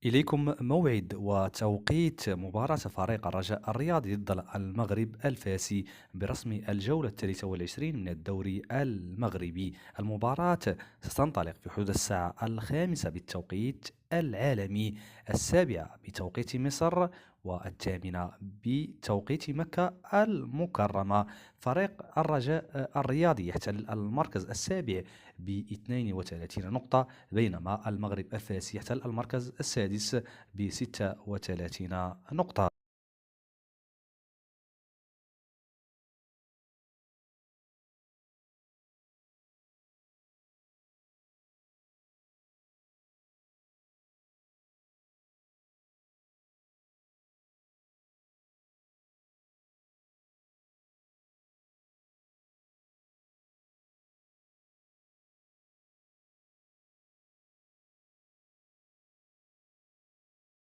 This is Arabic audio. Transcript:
إليكم موعد وتوقيت مباراة فريق الرجاء الرياضي ضد المغرب الفاسي برسم الجولة 23 من الدوري المغربي. المباراة ستنطلق في حدود الساعة 5 بالتوقيت العالمي، 7 بتوقيت مصر، و8 بتوقيت مكة المكرمة. فريق الرجاء الرياضي يحتل المركز السابع ب 32 نقطة، بينما المغرب الفاسي يحتل المركز السادس ب 36 نقطة.